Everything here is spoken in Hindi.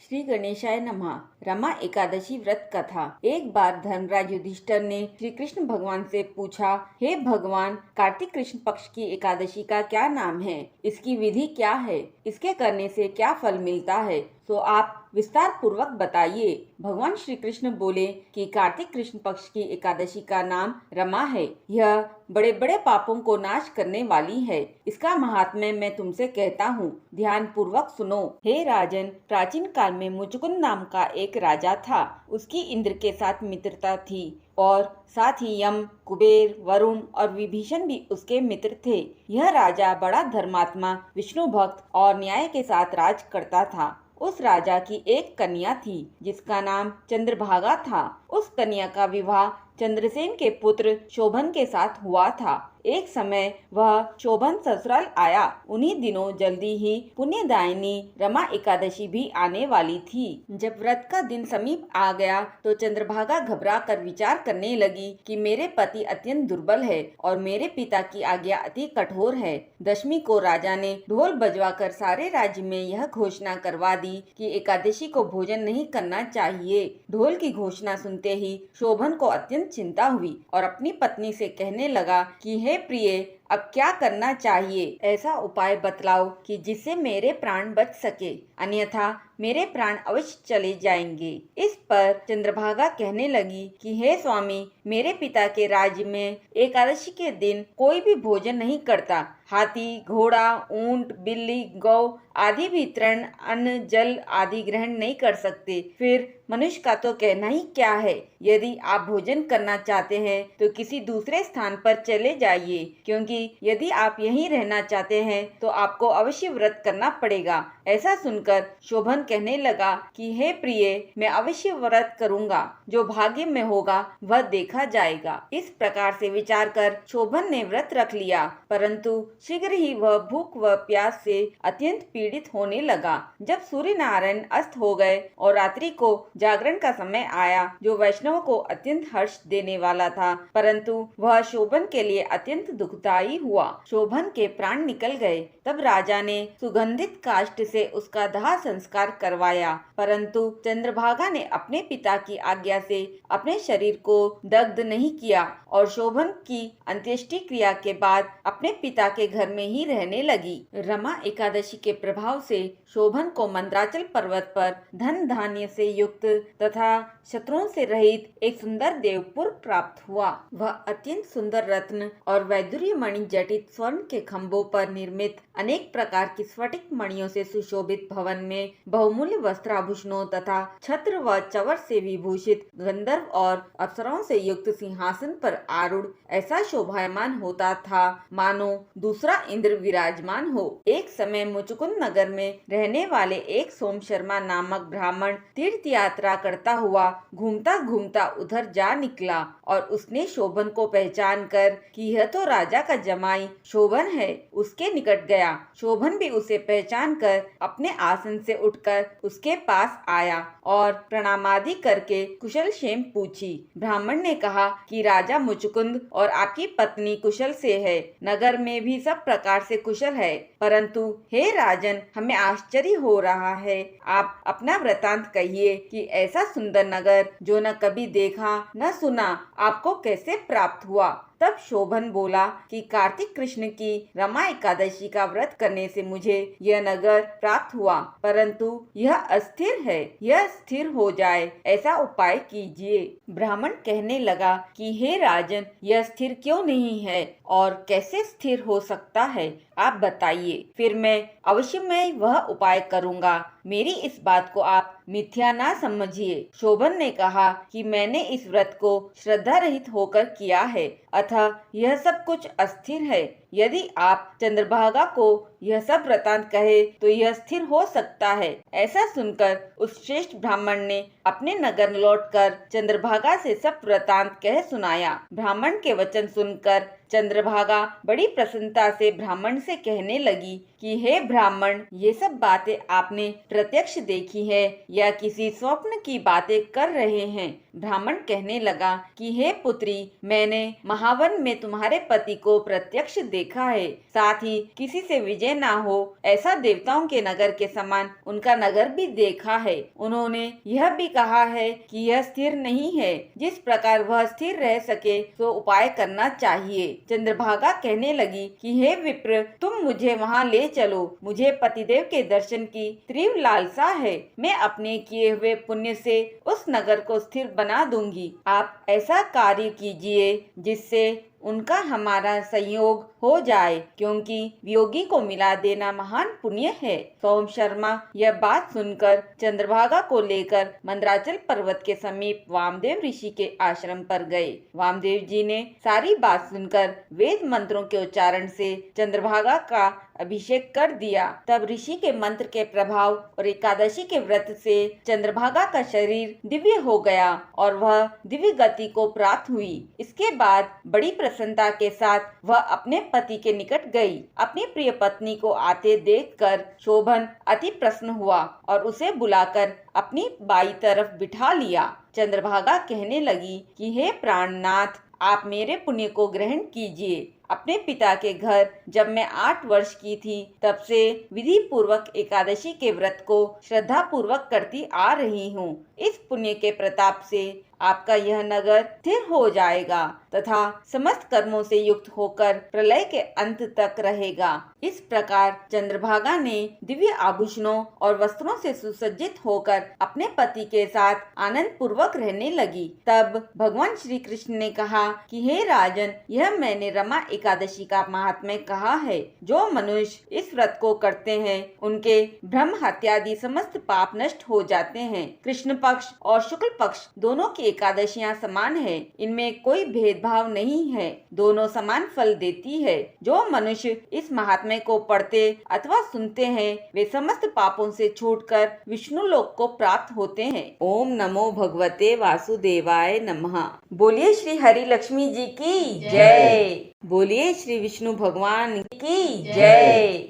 श्री गणेशाय नमः। रमा एकादशी व्रत कथा। एक बार धर्मराज युधिष्ठिर ने श्री कृष्ण भगवान से पूछा, हे भगवान, कार्तिक कृष्ण पक्ष की एकादशी का क्या नाम है? इसकी विधि क्या है? इसके करने से क्या फल मिलता है? तो आप विस्तार पूर्वक बताइए। भगवान श्री कृष्ण बोले कि कार्तिक कृष्ण पक्ष की एकादशी का नाम रमा है। यह बड़े बड़े पापों को नाश करने वाली है। इसका महात्म्य मैं तुमसे कहता हूँ, ध्यान पूर्वक सुनो। हे राजन, प्राचीन काल में मुचुकुंद नाम का एक राजा था। उसकी इंद्र के साथ मित्रता थी और साथ ही यम, कुबेर, वरुण और विभीषण भी उसके मित्र थे। यह राजा बड़ा धर्मात्मा, विष्णु भक्त और न्याय के साथ राज करता था। उस राजा की एक कन्या थी जिसका नाम चंद्रभागा था। उस कन्या का विवाह चंद्रसेन के पुत्र शोभन के साथ हुआ था। एक समय वह शोभन ससुराल आया। उन्हीं दिनों जल्दी ही पुण्यदायिनी रमा एकादशी भी आने वाली थी। जब व्रत का दिन समीप आ गया तो चंद्रभागा घबरा कर विचार करने लगी कि मेरे पति अत्यंत दुर्बल है और मेरे पिता की आज्ञा अति कठोर है। दशमी को राजा ने ढोल बजवाकर सारे राज्य में यह घोषणा करवा दी कि एकादशी को भोजन नहीं करना चाहिए। ढोल की घोषणा सुनते ही शोभन को अत्यंत चिंता हुई और अपनी पत्नी से कहने लगा कि हे प्रिय, अब क्या करना चाहिए? ऐसा उपाय बतलाओ कि जिससे मेरे प्राण बच सके, अन्यथा मेरे प्राण अवश्य चले जाएंगे। इस पर चंद्रभागा कहने लगी कि हे स्वामी, मेरे पिता के राज्य में एकादशी के दिन कोई भी भोजन नहीं करता। हाथी, घोड़ा, ऊंट, बिल्ली, गौ आदि भी तृण, अन्न, जल आदि ग्रहण नहीं कर सकते। फिर मनुष्य का तो कहना ही क्या है। यदि आप भोजन करना चाहते हैं तो किसी दूसरे स्थान पर चले जाइए, क्योंकि यदि आप यहीं रहना चाहते हैं तो आपको अवश्य व्रत करना पड़ेगा। ऐसा सुनकर शोभन कहने लगा कि हे प्रिय, मैं अवश्य व्रत करूंगा। जो भाग्य में होगा वह देखा जाएगा। इस प्रकार से विचार कर शोभन ने व्रत रख लिया, परंतु शीघ्र ही वह भूख व प्यास से अत्यंत पीड़ित होने लगा। जब सूर्य नारायण अस्त हो गए और रात्रि को जागरण का समय आया, जो वैष्णव को अत्यंत हर्ष देने वाला था, परंतु वह शोभन के लिए अत्यंत दुखदायी हुआ। शोभन के प्राण निकल गए। तब राजा ने सुगंधित काष्ठ से उसका दाह संस्कार करवाया, परंतु चंद्रभागा ने अपने पिता की आज्ञा से अपने शरीर को दग्ध नहीं किया और शोभन की अंत्येष्टि क्रिया के बाद अपने पिता के घर में ही रहने लगी। रमा एकादशी के प्रभाव से शोभन को मंदराचल पर्वत पर धन धान्य से युक्त तथा शत्रुओं से रहित एक सुंदर देवपुर प्राप्त हुआ। वह अत्यंत सुंदर रत्न और वैदुर्य मणि जटित स्वर्ण के खम्भों पर निर्मित अनेक प्रकार की स्फटिक मणियों से सुशोभित भवन में बहुमूल्य वस्त्राभूषणों तथा छत्र व चवर से विभूषित गंधर्व और अप्सराओं से युक्त सिंहासन पर आरूढ़ ऐसा शोभायमान होता था मानो दूसरा इंद्र विराजमान हो। एक समय मुचुकुंद नगर में रहने वाले एक सोम शर्मा नामक ब्राह्मण तीर्थ यात्रा करता हुआ घूमता घूमता उधर जा निकला और उसने शोभन को पहचान कर कि यह तो राजा का जमाई शोभन है, उसके निकट गया। शोभन भी उसे पहचान कर अपने आसन से उठकर उसके पास आया और प्रणामादि करके कुशल क्षेम पूछी। ब्राह्मण ने कहा कि राजा मुचुकुंद और आपकी पत्नी कुशल से है। नगर में भी सब प्रकार से कुशल है, परंतु हे राजन, हमें आश्चर्य हो रहा है। आप अपना वृतांत कहिए कि ऐसा सुंदर नगर जो न कभी देखा न सुना आपको कैसे प्राप्त हुआ। तब शोभन बोला कि कार्तिक कृष्ण की रमा एकादशी का व्रत करने से मुझे यह नगर प्राप्त हुआ, परंतु यह अस्थिर है। यह स्थिर हो जाए ऐसा उपाय कीजिए। ब्राह्मण कहने लगा कि हे राजन, यह स्थिर क्यों नहीं है और कैसे स्थिर हो सकता है, आप बताइए, फिर मैं अवश्य वह उपाय करूँगा। मेरी इस बात को आप मिथ्या ना समझिए। शोभन ने कहा कि मैंने इस व्रत को श्रद्धा रहित होकर किया है, अतः यह सब कुछ अस्थिर है। यदि आप चंद्रभागा को यह सब वृतांत कहे तो यह स्थिर हो सकता है। ऐसा सुनकर उस श्रेष्ठ ब्राह्मण ने अपने नगर लौटकर चंद्रभागा से सब वृतांत कह सुनाया। ब्राह्मण के वचन सुनकर चंद्रभागा बड़ी प्रसन्नता से ब्राह्मण से कहने लगी कि हे ब्राह्मण, ये सब बातें आपने प्रत्यक्ष देखी है या किसी स्वप्न की बातें कर रहे हैं? ब्राह्मण कहने लगा कि हे पुत्री, मैंने महावन में तुम्हारे पति को प्रत्यक्ष देखा है, साथ ही किसी से विजय ना हो ऐसा देवताओं के नगर के समान उनका नगर भी देखा है। उन्होंने यह भी कहा है कि यह स्थिर नहीं है, जिस प्रकार वह स्थिर रह सके तो उपाय करना चाहिए। चंद्रभागा कहने लगी कि हे विप्र, तुम मुझे वहाँ ले चलो, मुझे पतिदेव के दर्शन की तीव्र लालसा है। मैं अपने किए हुए पुण्य से उस नगर को स्थिर बना दूंगी। आप ऐसा कार्य कीजिए जिससे उनका हमारा संयोग हो जाए, क्योंकि वियोगी को मिला देना महान पुण्य है। सोम शर्मा यह बात सुनकर चंद्रभागा को लेकर मंदराचल पर्वत के समीप वामदेव ऋषि के आश्रम पर गए। वामदेव जी ने सारी बात सुनकर वेद मंत्रों के उच्चारण से चंद्रभागा का अभिषेक कर दिया। तब ऋषि के मंत्र के प्रभाव और एकादशी के व्रत से चंद्रभागा का शरीर दिव्य हो गया और वह दिव्य गति को प्राप्त हुई। इसके बाद बड़ी प्रसन्नता के साथ वह अपने पति के निकट गई। अपनी प्रिय पत्नी को आते देखकर शोभन अति प्रसन्न हुआ और उसे बुलाकर अपनी बाई तरफ बिठा लिया। चंद्रभागा कहने लगी कि हे प्राणनाथ, आप मेरे पुण्य को ग्रहण कीजिए। अपने पिता के घर जब मैं 8 वर्ष की थी, तब से विधि पूर्वक एकादशी के व्रत को श्रद्धा पूर्वक करती आ रही हूँ। इस पुण्य के प्रताप से आपका यह नगर स्थिर हो जाएगा तथा समस्त कर्मों से युक्त होकर प्रलय के अंत तक रहेगा। इस प्रकार चंद्रभागा ने दिव्य आभूषणों और वस्त्रों से सुसज्जित होकर अपने पति के साथ आनंद पूर्वक रहने लगी। तब भगवान श्री कृष्ण ने कहा कि हे राजन, यह मैंने रमा एकादशी का महात्म्य कहा है। जो मनुष्य इस व्रत को करते हैं, उनके ब्रह्म हत्यादि समस्त पाप नष्ट हो जाते हैं। कृष्ण पक्ष और शुक्ल पक्ष दोनों की एकादशियां समान है, इनमें कोई भेदभाव नहीं है, दोनों समान फल देती है। जो मनुष्य इस महात्म्य को पढ़ते अथवा सुनते हैं, वे समस्त पापों से छूटकर विष्णु लोक को प्राप्त होते हैं। ओम नमो भगवते वासुदेवाय नमः। बोलिए श्री हरि लक्ष्मी जी की जय। बोलिए श्री विष्णु भगवान की जय।